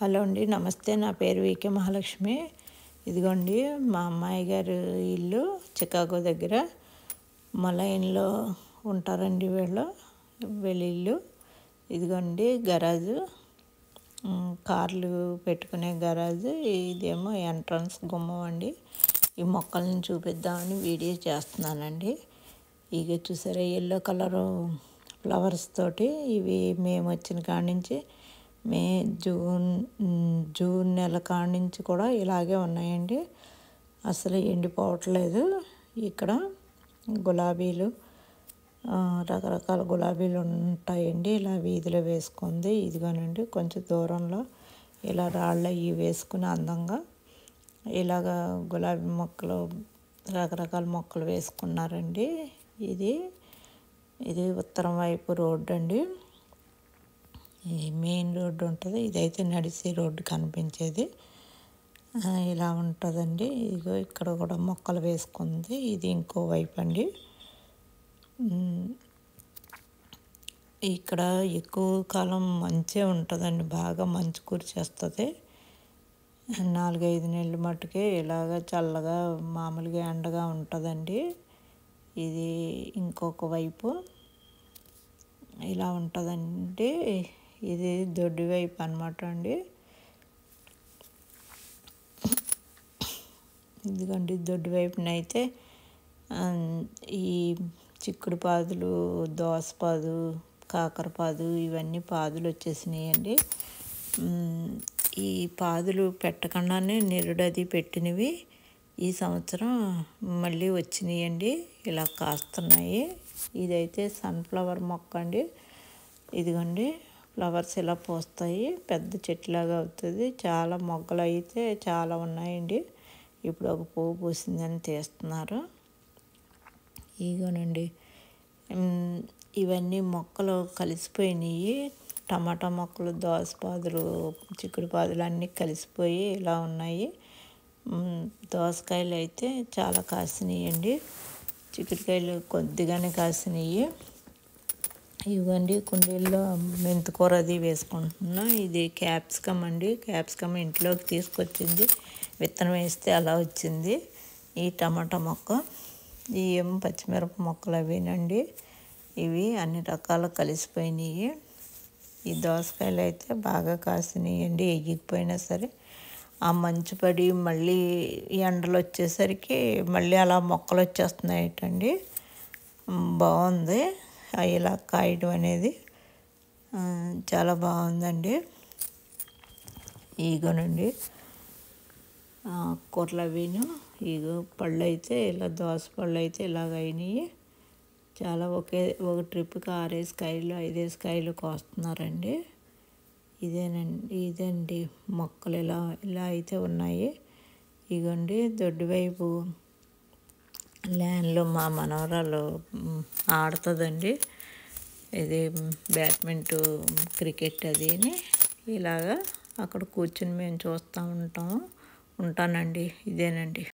Hello అండి, నమస్తే. నా పేరు వికే మహాలక్ష్మి. ఇదిగోండి మా అమ్మాయి గారు ఇల్లు చికాగో దగ్గర మలైన్లో ఉంటారండి. వీళ్ళ ఇల్లు ఇదిగోండి గరాజు, కార్లు పెట్టుకునే గరాజు. ఇదేమో ఎంట్రన్స్ గుమ్మం అండి. ఈ మొక్కలను చూపిద్దామని వీడియో చేస్తున్నానండి. ఇక చూసారా, ఎల్లో కలరు ఫ్లవర్స్ తోటి ఇవి మేము వచ్చిన కాడి నుంచి జూన్ నెల కాడి నుంచి కూడా ఇలాగే ఉన్నాయండి. అసలు ఎండిపోవట్లేదు. ఇక్కడ గులాబీలు, రకరకాల గులాబీలు ఉంటాయండి. ఇలా వీధిలో వేసుకుంది. ఇదిగోనండి కొంచెం దూరంలో ఇలా రాళ్ళు అవి వేసుకుని అందంగా ఇలాగా గులాబీ మొక్కలు, రకరకాల మొక్కలు వేసుకున్నారండి. ఇది ఉత్తరం వైపు రోడ్డు అండి. ఈ మెయిన్ రోడ్డు ఉంటుంది. ఇదైతే నడిచే రోడ్డు కనిపించేది. ఇలా ఉంటుందండి. ఇదిగో ఇక్కడ కూడా మొక్కలు వేసుకుంది. ఇది ఇంకో వైపు అండి. ఇక్కడ ఎక్కువ కాలం మంచే ఉంటుందండి. బాగా మంచు కురిచేస్తుంది. 4-5 నెలలు మట్టుకే ఇలాగ చల్లగా మామూలుగా ఎండగా ఉంటుందండి. ఇది ఇంకొక వైపు ఇలా ఉంటుందండి. ఇది దొడ్డి వైపు అన్నమాట అండి. ఇదిగోండి దొడ్డి వైపునైతే ఈ చిక్కుడు పాదులు, దోసపాదు, కాకరపాదు ఇవన్నీ పాదులు వచ్చేసినాయండి. ఈ పాదులు పెట్టకుండానే నిరుడది పెట్టినవి ఈ సంవత్సరం మళ్ళీ వచ్చినాయండి. ఇలా కాస్తున్నాయి. ఇదైతే సన్ఫ్లవర్ మొక్క అండి. ఇదిగోండి ఫ్లవర్స్ ఇలా పూస్తాయి. పెద్ద చెట్టులాగా అవుతుంది. చాలా మొగ్గలు అయితే చాలా ఉన్నాయండి. ఇప్పుడు ఒక పువ్వు పూసిందని తీస్తున్నారు. ఇదిగోనండి ఇవన్నీ మొక్కలు కలిసిపోయినాయి. టమాటా మొక్కలు, దోసపాదులు, చిక్కుడు పాదులు అన్నీ కలిసిపోయి ఇలా ఉన్నాయి. దోసకాయలు అయితే చాలా కాసినాయండి. చిక్కుడుకాయలు కొద్దిగానే కాసినాయి. ఇవ్వండి కుండీల్లో మెంతికూర అది వేసుకుంటున్నా. ఇది క్యాప్సికమ్ అండి. క్యాప్సికమ్ ఇంట్లోకి తీసుకొచ్చింది. విత్తనం వేస్తే అలా వచ్చింది. ఈ టమాటా మొక్క, ఈ ఏమో పచ్చిమిరప మొక్కలు అవేనండి. ఇవి అన్ని రకాలు కలిసిపోయినాయి. ఈ దోసకాయలు అయితే బాగా కాసినాయండి. ఎగిగిపోయినా సరే ఆ మంచు పడి మళ్ళీ ఎండలు వచ్చేసరికి మళ్ళీ అలా మొక్కలు వచ్చేస్తున్నాయటండి. బాగుంది ఇలా కాయడం అనేది. చాలా బాగుందండి. ఈగోనండి కూరలు అవిను. ఈగో పళ్ళు అయితే ఇలా దోస పళ్ళు అయితే ఇలాగ అయినాయి. చాలా ఒక ట్రిప్కి 6 కాయలు 5 కాయలు కోస్తున్నారండి. ఇదండి మొక్కలు ఇలా అయితే ఉన్నాయి. ఇగోండి దొడ్డి వైపు ల్యాండ్లో మా మనవరాలు ఆడుతుందండి. ఇది బ్యాడ్మింటన్, క్రికెట్ అదిని. ఇలాగా అక్కడ కూర్చుని మేము చూస్తూ ఉంటానండి. ఇదేనండి.